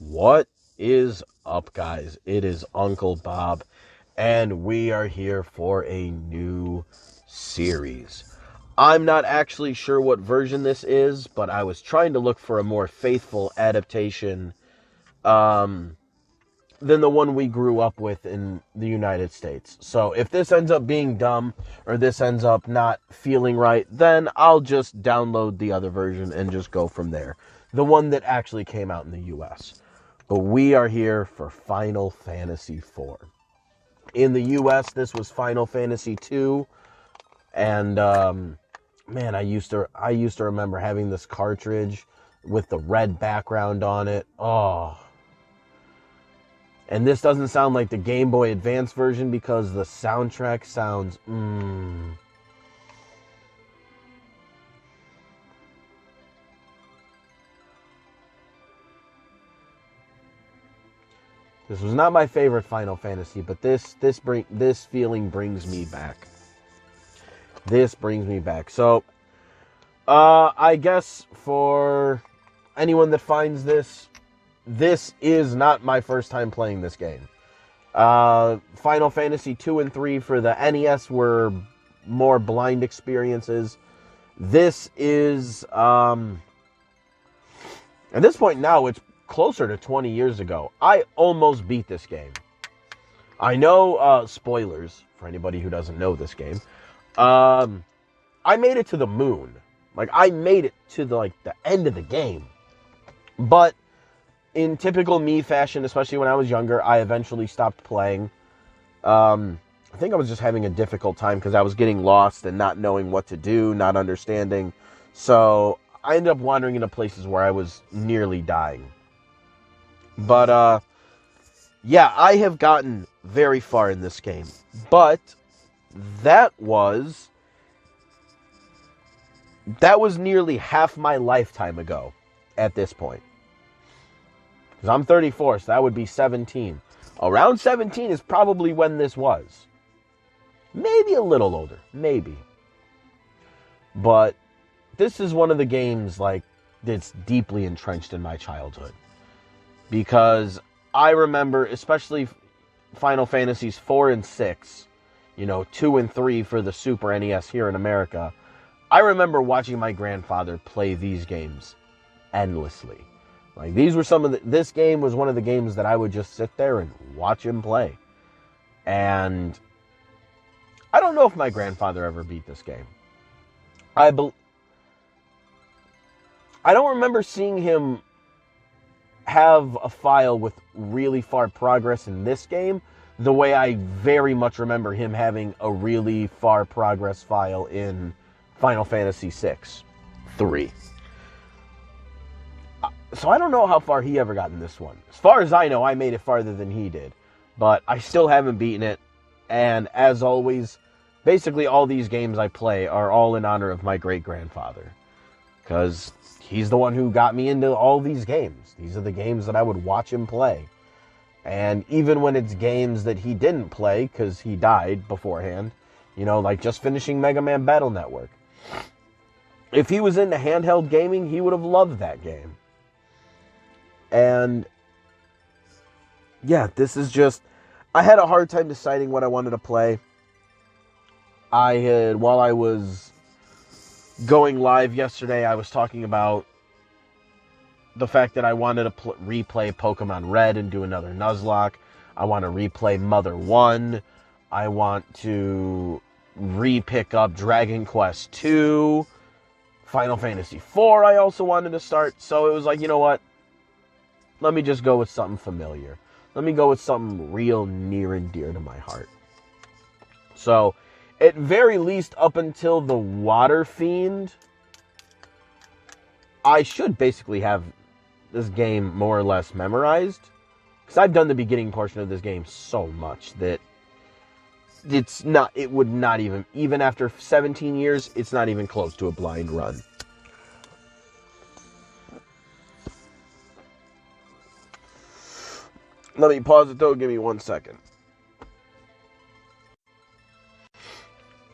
What is up, guys? It is Uncle Bob, and we are here for a new series. I'm not actually sure what version this is, but I was trying to look for a more faithful adaptation than the one we grew up with in the United States. So if this ends up being dumb, or this ends up not feeling right, then I'll just download the other version and just go from there. The one that actually came out in the US. But we are here for Final Fantasy IV. In the US, this was Final Fantasy II, and man, I used to remember having this cartridge with the red background on it. Oh, and this doesn't sound like the Game Boy Advance version because the soundtrack sounds This was not my favorite Final Fantasy, but this feeling brings me back. This brings me back. So, I guess for anyone that finds this is not my first time playing this game. Final Fantasy 2 and 3 for the NES were more blind experiences. This is, at this point now, it's closer to 20 years ago. I almost beat this game. I know, spoilers for anybody who doesn't know this game. I made it to the moon. Like, I made it to the end of the game. But in typical me fashion, especially when I was younger, I eventually stopped playing. I think I was just having a difficult time because I was getting lost and not knowing what to do, not understanding. So I ended up wandering into places where I was nearly dying. But, yeah, I have gotten very far in this game. But that was nearly half my lifetime ago at this point. Because I'm 34, so that would be 17. Around 17 is probably when this was. Maybe a little older. Maybe. But this is one of the games, that's deeply entrenched in my childhood. Because I remember, especially Final Fantasies 4 and 6, 2 and 3 for the Super NES here in America, I remember watching my grandfather play these games endlessly. These were this game was one of the games that I would just sit there and watch him play. And I don't know if my grandfather ever beat this game. I don't remember seeing him have a file with really far progress in this game the way I very much remember him having a really far progress file in Final Fantasy VI, 3. So I don't know how far he ever got in this one. As far as I know, I made it farther than he did. But I still haven't beaten it. And as always, basically all these games I play are all in honor of my great-grandfather. Because he's the one who got me into all these games. These are the games that I would watch him play. And even when it's games that he didn't play because he died beforehand, like just finishing Mega Man Battle Network. If he was into handheld gaming, he would have loved that game. And yeah, this is just, I had a hard time deciding what I wanted to play. While I was going live yesterday, I was talking about the fact that I wanted to replay Pokemon Red and do another Nuzlocke. I want to replay Mother 1. I want to re-pick up Dragon Quest 2. Final Fantasy 4 I also wanted to start. So it was like, you know what? Let me just go with something familiar. Let me go with something real near and dear to my heart. So, at very least, up until the Water Fiend, I should basically have this game more or less memorized. Because I've done the beginning portion of this game so much that it would not even after 17 years, it's not even close to a blind run. Let me pause it though, give me 1 second.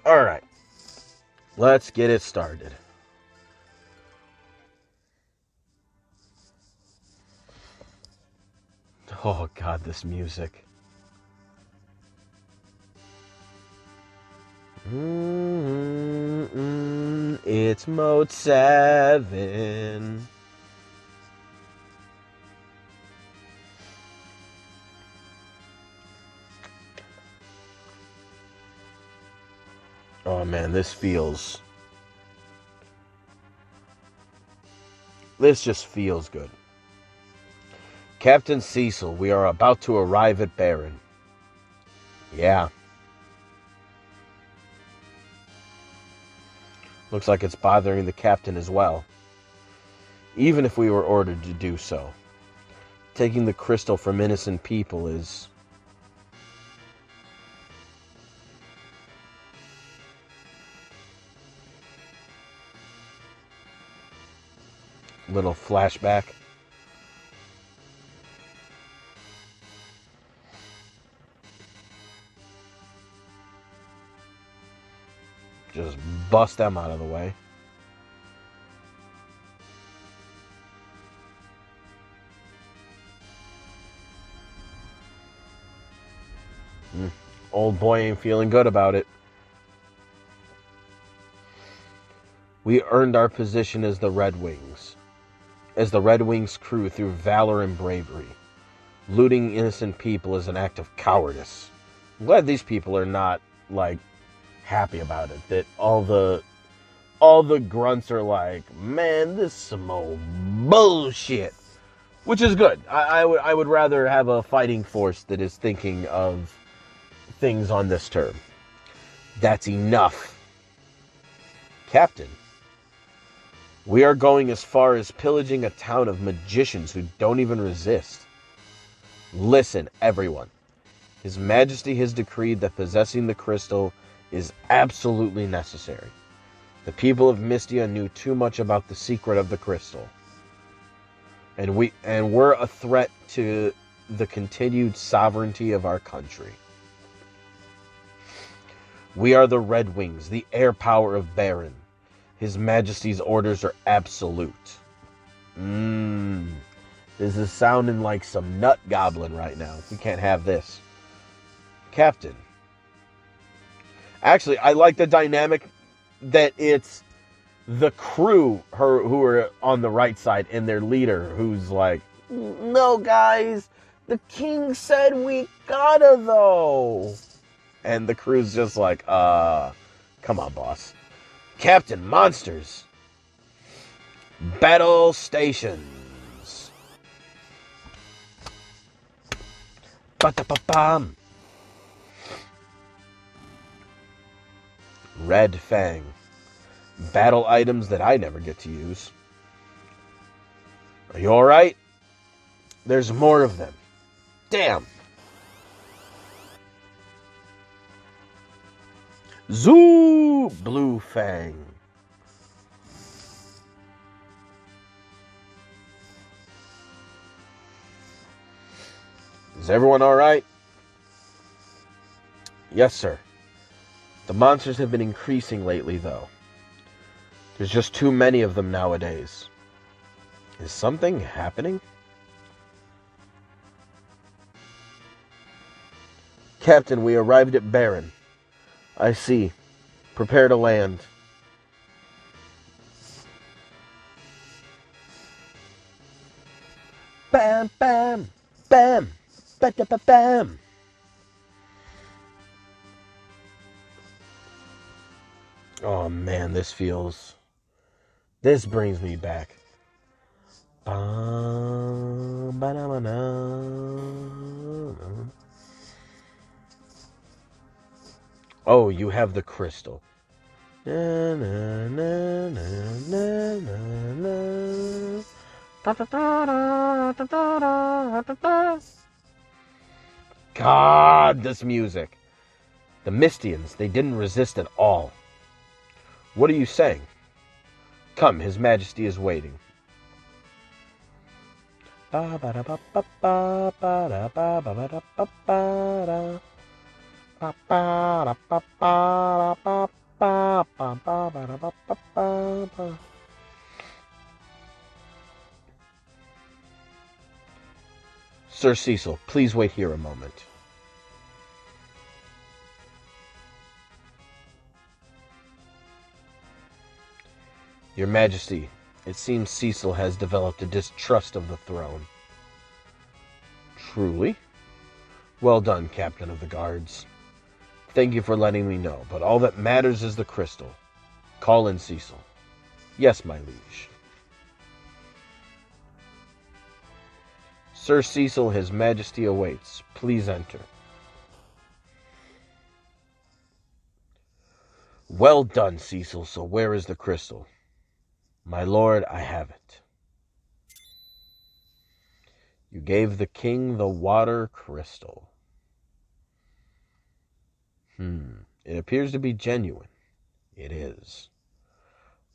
Alright, let's get it started. Oh God, this music. It's Mode 7. Oh man, this just feels good. Captain Cecil, we are about to arrive at Baron. Yeah. Looks like it's bothering the captain as well. Even if we were ordered to do so. Taking the crystal from innocent people is... Little flashback. Just bust them out of the way. Old boy ain't feeling good about it. We earned our position as the Red Wings crew through valor and bravery. Looting innocent people is an act of cowardice. I'm glad these people are not, happy about it. That all the grunts are like, man, this is some old bullshit. Which is good. I would rather have a fighting force that is thinking of things on this term. That's enough. Captain, we are going as far as pillaging a town of magicians who don't even resist. Listen, everyone. His Majesty has decreed that possessing the crystal is absolutely necessary. The people of Mystia knew too much about the secret of the crystal. And we're a threat to the continued sovereignty of our country. We are the Red Wings, the air power of Baron. His Majesty's orders are absolute. This is sounding like some nut goblin right now. We can't have this. Captain. Actually, I like the dynamic that it's the crew who are on the right side and their leader who's like, no, guys, the king said we gotta, though. And the crew's just like, come on, boss. Captain, monsters. Battle stations. Ba-da-ba-bam. Red Fang. Battle items that I never get to use. Are you alright? There's more of them. Damn. Zoo Blue Fang. Is everyone alright? Yes, sir. The monsters have been increasing lately, though. There's just too many of them nowadays. Is something happening? Captain, we arrived at Baron. I see. Prepare to land. Bam, bam, bam, ba-da-ba-bam. Oh man, this brings me back. Oh, you have the crystal. God, this music. The Mystians, they didn't resist at all. What are you saying? Come, His Majesty is waiting. Sir Cecil, please wait here a moment. Your Majesty, it seems Cecil has developed a distrust of the throne. Truly? Well done, Captain of the Guards. Thank you for letting me know, but all that matters is the crystal. Call in Cecil. Yes, my liege. Sir Cecil, His Majesty awaits. Please enter. Well done, Cecil. So where is the crystal? My lord, I have it. You gave the king the water crystal. It appears to be genuine. It is.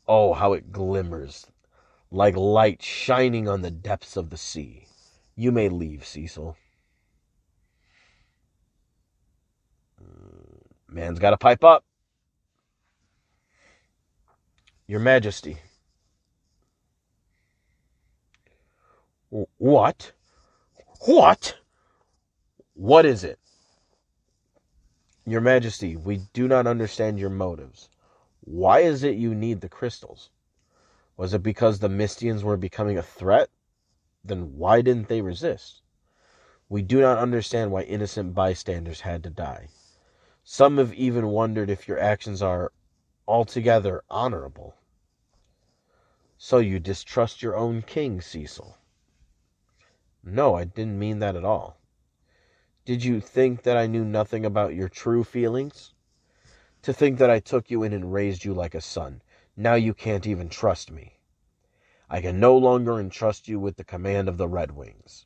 Oh, how it glimmers, like light shining on the depths of the sea. You may leave, Cecil. Man's got to pipe up. Your Majesty. What? What? What is it? Your Majesty, we do not understand your motives. Why is it you need the crystals? Was it because the Mistians were becoming a threat? Then why didn't they resist? We do not understand why innocent bystanders had to die. Some have even wondered if your actions are altogether honorable. So you distrust your own king, Cecil? No, I didn't mean that at all. Did you think that I knew nothing about your true feelings? To think that I took you in and raised you like a son. Now you can't even trust me. I can no longer entrust you with the command of the Red Wings.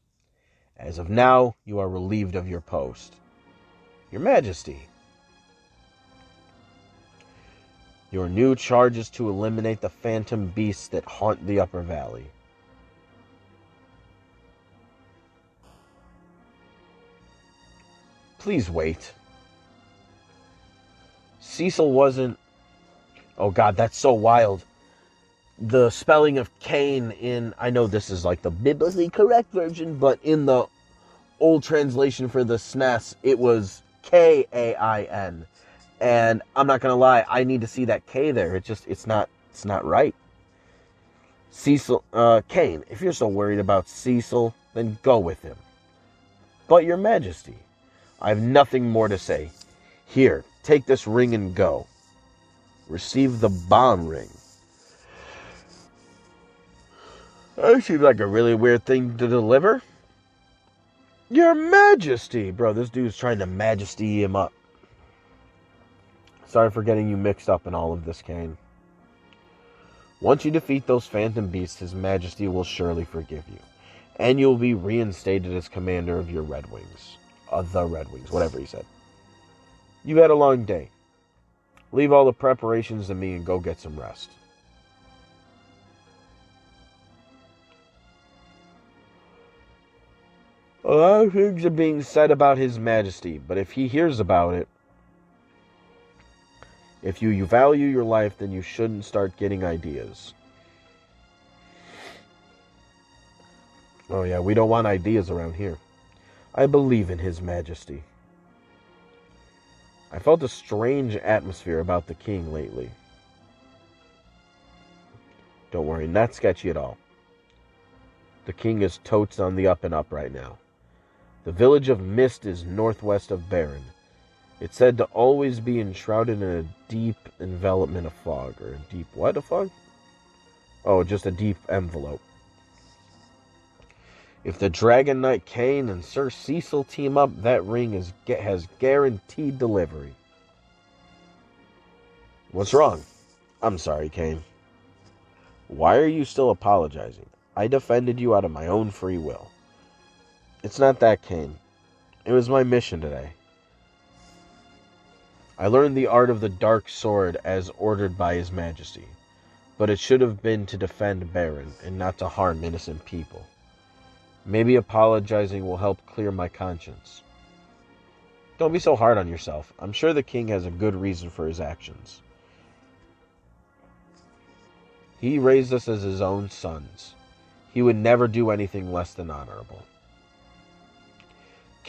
As of now, you are relieved of your post. Your Majesty. Your new charge is to eliminate the phantom beasts that haunt the Upper Valley. Please wait. Cecil wasn't... Oh God, that's so wild. The spelling of Cain in... I know this is like the biblically correct version, but in the old translation for the SNES, it was Kain. And I'm not going to lie, I need to see that K there. It's not right. Cecil, Cain, if you're so worried about Cecil, then go with him. But your Majesty, I have nothing more to say. Here, take this ring and go. Receive the bond ring. That seems like a really weird thing to deliver. Your Majesty! Bro, this dude's trying to majesty him up. Sorry for getting you mixed up in all of this, Cain. Once you defeat those phantom beasts, His Majesty will surely forgive you. And you'll be reinstated as commander of your Red Wings. The Red Wings, whatever he said. You've had a long day. Leave all the preparations to me and go get some rest. A lot of things are being said about His Majesty, but if he hears about it, if you value your life, then you shouldn't start getting ideas. Oh yeah, we don't want ideas around here. I believe in His Majesty. I felt a strange atmosphere about the king lately. Don't worry, not sketchy at all. The king is totes on the up and up right now. The village of Mist is northwest of Baron. It's said to always be enshrouded in a deep envelopment of fog. Or a deep what of fog? Oh, just a deep envelope. If the Dragon Knight Cain and Sir Cecil team up, that ring has guaranteed delivery. What's wrong? I'm sorry, Cain. Why are you still apologizing? I defended you out of my own free will. It's not that, Cain. It was my mission today. I learned the art of the dark sword as ordered by His Majesty, but it should have been to defend Baron and not to harm innocent people. Maybe apologizing will help clear my conscience. Don't be so hard on yourself. I'm sure the king has a good reason for his actions. He raised us as his own sons. He would never do anything less than honorable.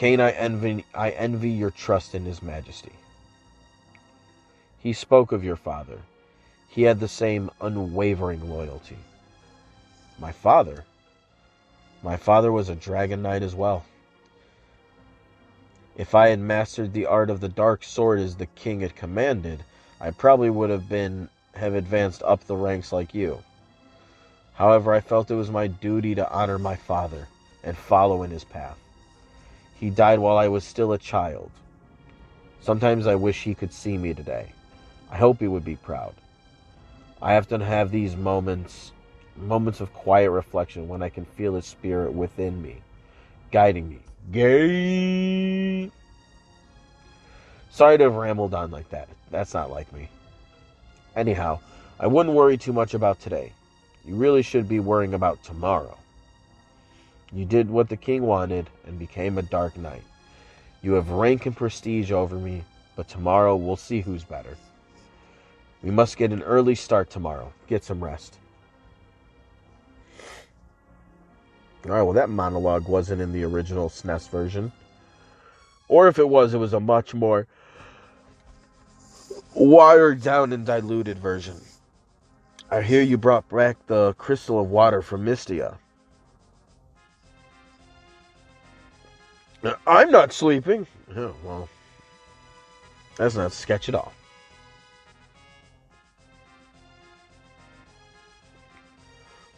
Cain, I envy your trust in his majesty. He spoke of your father. He had the same unwavering loyalty. My father? My father was a dragon knight as well. If I had mastered the art of the dark sword as the king had commanded, I probably would have advanced up the ranks like you. However, I felt it was my duty to honor my father and follow in his path. He died while I was still a child. Sometimes I wish he could see me today. I hope he would be proud. I often have these moments of quiet reflection when I can feel his spirit within me, guiding me. Gay! Sorry to have rambled on like that. That's not like me. Anyhow, I wouldn't worry too much about today. You really should be worrying about tomorrow. You did what the king wanted and became a dark knight. You have rank and prestige over me, but tomorrow we'll see who's better. We must get an early start tomorrow. Get some rest. Alright, well that monologue wasn't in the original SNES version. Or if it was a much more watered down and diluted version. I hear you brought back the crystal of water from Mystia. I'm not sleeping. Oh, well, that's not sketch at all.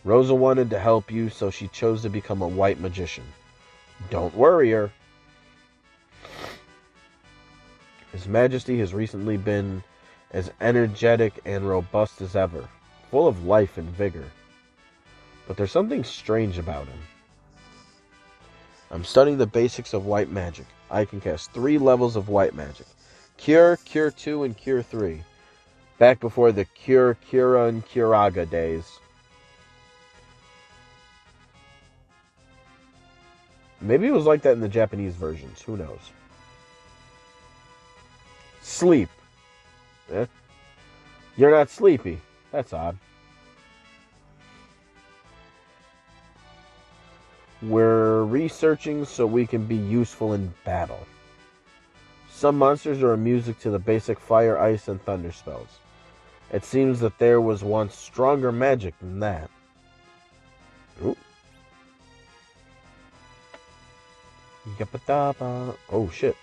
Rosa wanted to help you, so she chose to become a white magician. Don't worry her. His Majesty has recently been as energetic and robust as ever, full of life and vigor. But there's something strange about him. I'm studying the basics of white magic. I can cast 3 levels of white magic. Cure, Cure 2, and Cure 3. Back before the Cure, Cura, and Curaga days. Maybe it was like that in the Japanese versions. Who knows? Sleep. Eh? You're not sleepy. That's odd. We're researching so we can be useful in battle. Some monsters are immune to the basic fire, ice, and thunder spells. It seems that there was once stronger magic than that. Ooh. Oh, shit.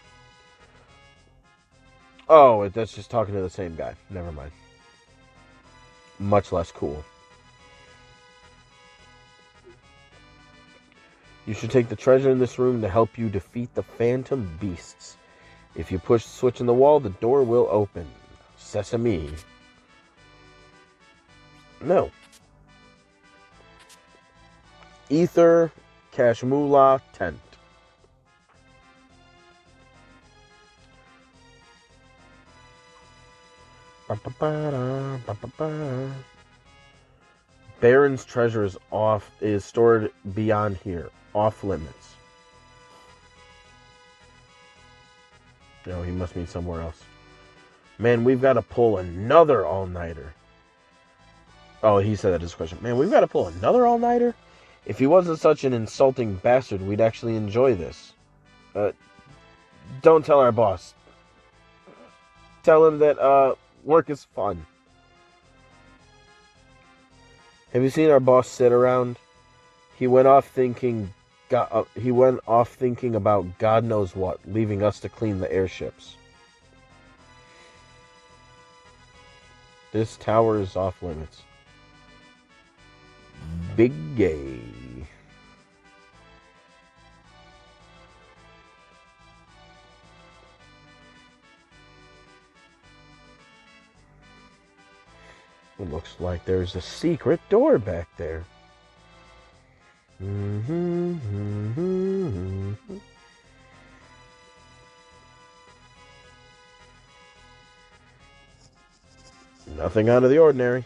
Oh, that's just talking to the same guy. Never mind. Much less cool. You should take the treasure in this room to help you defeat the phantom beasts. If you push the switch in the wall, the door will open. Sesame. No. Ether, Kashmula, Tent. Baron's treasure is stored beyond here, off limits. No, he must mean somewhere else. Man, we've got to pull another all-nighter. Oh, he said that as a question. Man, we've got to pull another all-nighter? If he wasn't such an insulting bastard, we'd actually enjoy this. Don't tell our boss. Tell him that, work is fun. Have you seen our boss sit around? He went off thinking about God knows what, leaving us to clean the airships. This tower is off limits. Big gay. It looks like there's a secret door back there. Nothing out of the ordinary.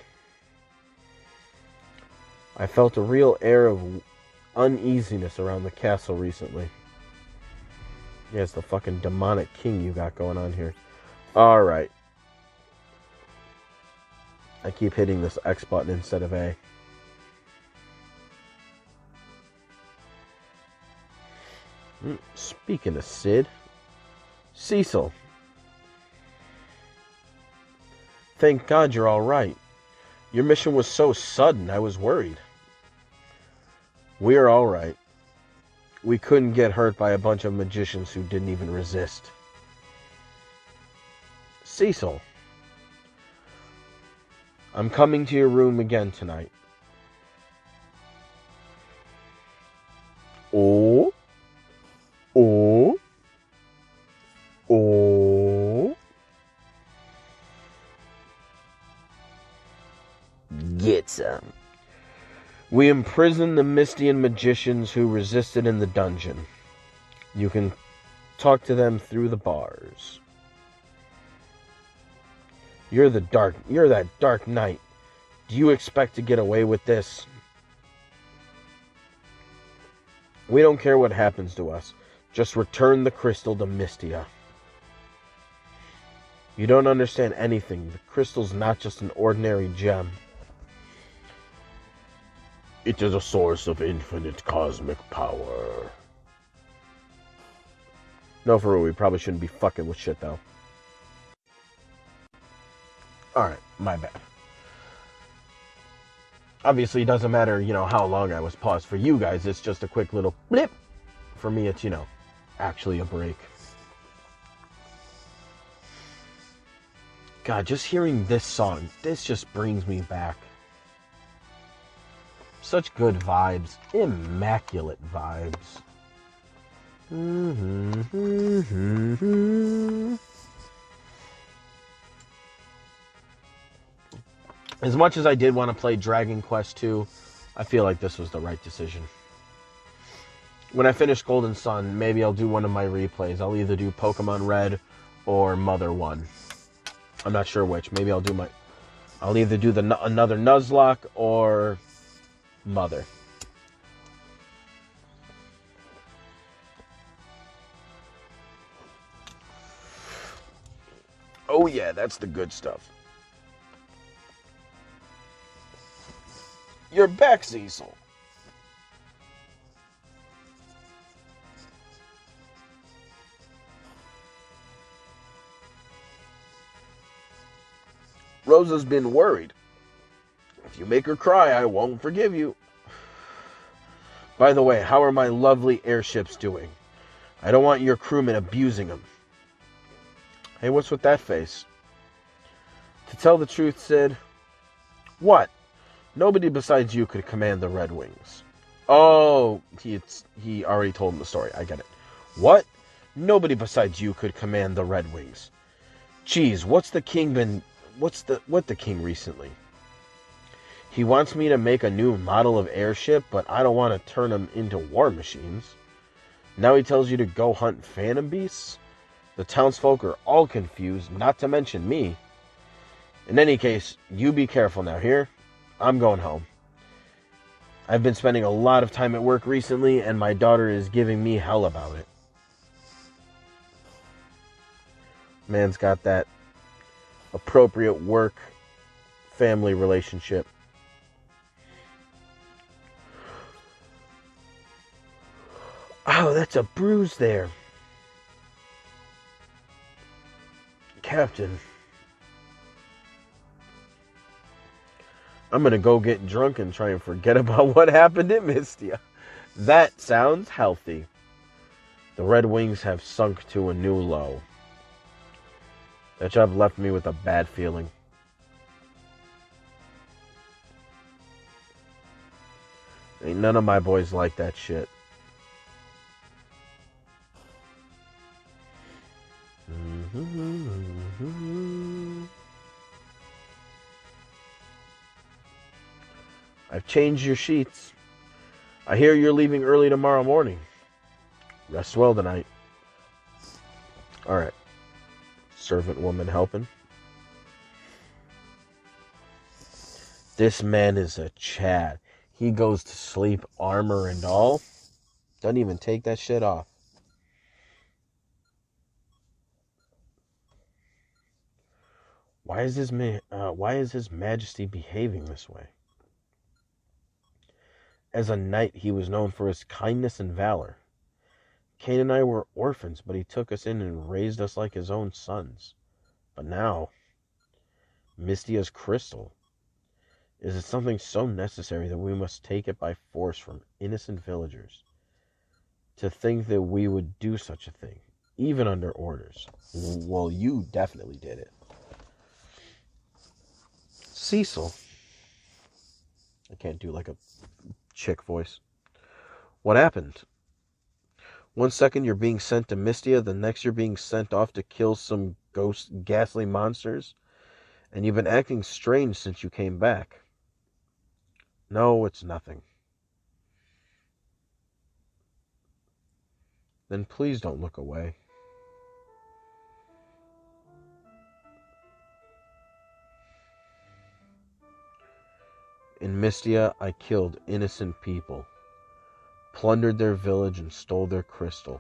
I felt a real air of uneasiness around the castle recently. Yeah, it's the fucking demonic king you got going on here. Alright. I keep hitting this X button instead of A. Speaking of Sid, Cecil, thank God you're all right. Your mission was so sudden, I was worried. We're all right. We couldn't get hurt by a bunch of magicians who didn't even resist. Cecil, I'm coming to your room again tonight. Oh, oh, oh. Get some. We imprisoned the Mystian magicians who resisted in the dungeon. You can talk to them through the bars. You're that dark knight. Do you expect to get away with this? We don't care what happens to us. Just return the crystal to Mystia. You don't understand anything. The crystal's not just an ordinary gem. It is a source of infinite cosmic power. No, for real, we probably shouldn't be fucking with shit, though. Alright, my bad. Obviously, it doesn't matter, how long I was paused. For you guys, it's just a quick little blip. For me, it's, actually a break. God, just hearing this song, this just brings me back. Such good vibes. Immaculate vibes. As much as I did want to play Dragon Quest II, I feel like this was the right decision. When I finish Golden Sun, maybe I'll do one of my replays. I'll either do Pokemon Red or Mother 1. I'm not sure which. Maybe I'll either do another Nuzlocke or Mother. Oh yeah, that's the good stuff. You're back, Cecil. Rosa's been worried. If you make her cry, I won't forgive you. By the way, how are my lovely airships doing? I don't want your crewmen abusing them. Hey, what's with that face? To tell the truth, Sid. What? Nobody besides you could command the Red Wings. Oh, he already told him the story. I get it. What? Nobody besides you could command the Red Wings. Geez, what's the king recently? He wants me to make a new model of airship, but I don't want to turn them into war machines. Now he tells you to go hunt phantom beasts? The townsfolk are all confused, not to mention me. In any case, you be careful now, here? I'm going home. I've been spending a lot of time at work recently, and my daughter is giving me hell about it. Man's got that appropriate work-family relationship. Oh, that's a bruise there. Captain. I'm going to go get drunk and try and forget about what happened at Mystia. That sounds healthy. The Red Wings have sunk to a new low. That job left me with a bad feeling. Ain't none of my boys like that shit. I've changed your sheets. I hear you're leaving early tomorrow morning. Rest well tonight. Alright. Servant woman helping. This man is a Chad. He goes to sleep, armor and all. Doesn't even take that shit off. Why is His Majesty behaving this way? As a knight, he was known for his kindness and valor. Cain and I were orphans, but he took us in and raised us like his own sons. But now, Mystia's crystal. Is it something so necessary that we must take it by force from innocent villagers? To think that we would do such a thing, even under orders. Well, you definitely did it. Cecil. I can't do like a chick voice. What happened? One second you're being sent to Mystia, the next you're being sent off to kill some ghastly monsters, and you've been acting strange since you came back. No, it's nothing. Then please don't look away. In Mystia, I killed innocent people, plundered their village and stole their crystal.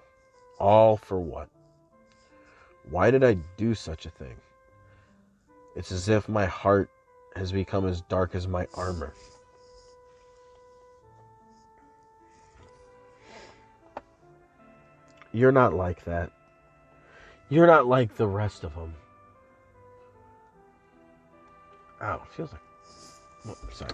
All for what? Why did I do such a thing? It's as if my heart has become as dark as my armor. You're not like that. You're not like the rest of them. Ow, feels like... Oh, sorry.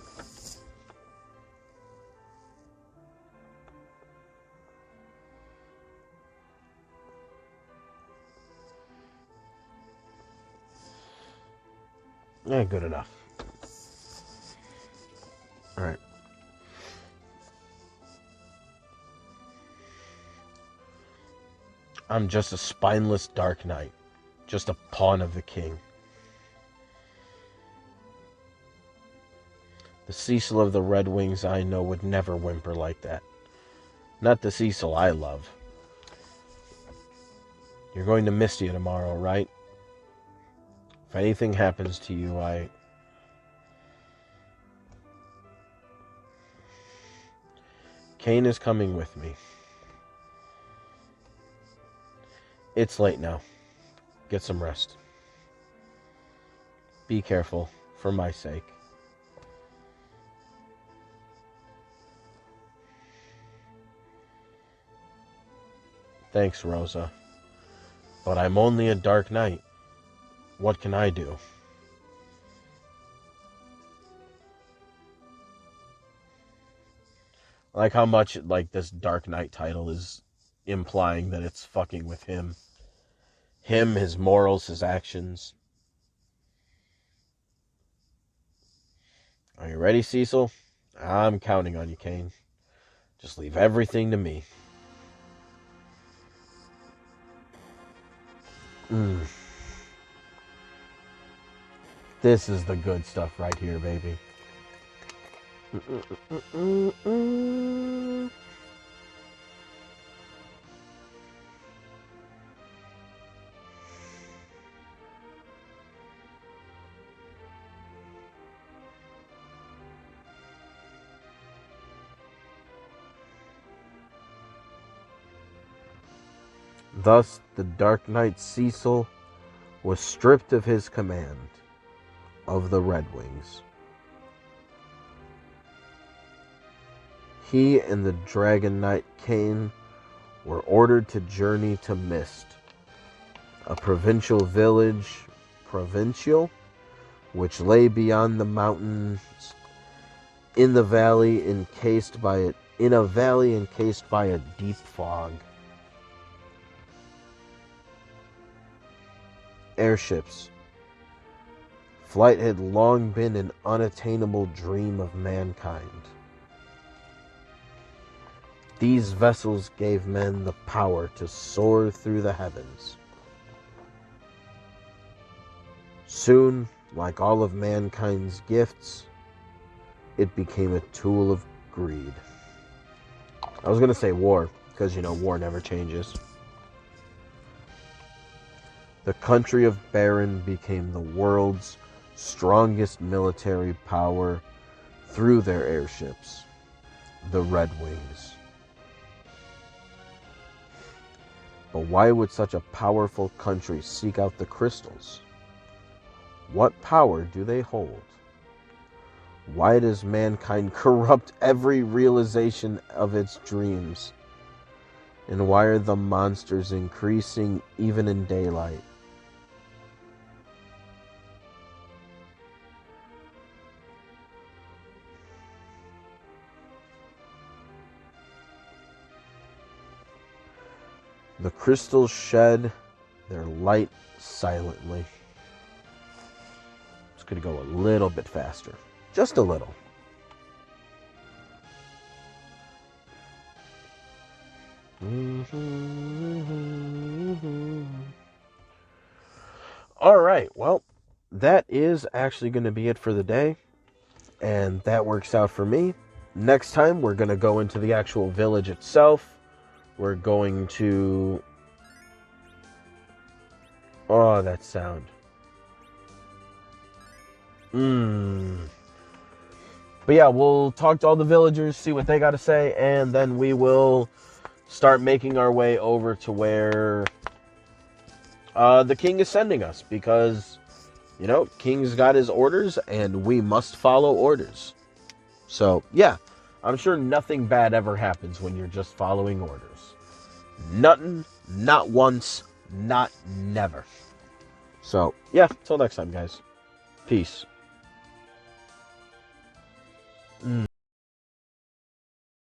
Yeah, good enough. Alright. I'm just a spineless dark knight. Just a pawn of the king. The Cecil of the Red Wings I know would never whimper like that. Not the Cecil I love. You're going to Mystia tomorrow, right? If anything happens to you, Cain is coming with me. It's late now. Get some rest. Be careful, for my sake. Thanks, Rosa. But I'm only a dark knight. What can I do? I like how much this Dark Knight title is implying that it's fucking with him. Him, his morals, his actions. Are you ready, Cecil? I'm counting on you, Cain. Just leave everything to me. This is the good stuff right here, baby. Thus, the Dark Knight Cecil was stripped of his command of the Red Wings. He and the Dragon Knight Cain were ordered to journey to Mist, a provincial village, which lay beyond the mountains in a valley encased by a deep fog. Airships. Flight had long been an unattainable dream of mankind. These vessels gave men the power to soar through the heavens. Soon, like all of mankind's gifts, it became a tool of greed. I was going to say war, because, war never changes. The country of Baron became the world's strongest military power through their airships, the Red Wings. But why would such a powerful country seek out the crystals? What power do they hold? Why does mankind corrupt every realization of its dreams? And why are the monsters increasing even in daylight? The crystals shed their light silently. It's going to go a little bit faster. Just a little. All right, well, that is actually going to be it for the day, and that works out for me. Next time, we're going to go into the actual village itself. We're going to... Oh, that sound. But yeah, we'll talk to all the villagers, see what they got to say, and then we will start making our way over to where the king is sending us, because, you know, king's got his orders, and we must follow orders. So, yeah, I'm sure nothing bad ever happens when you're just following orders. Nothing, not once, not never. So, yeah, till next time, guys. Peace.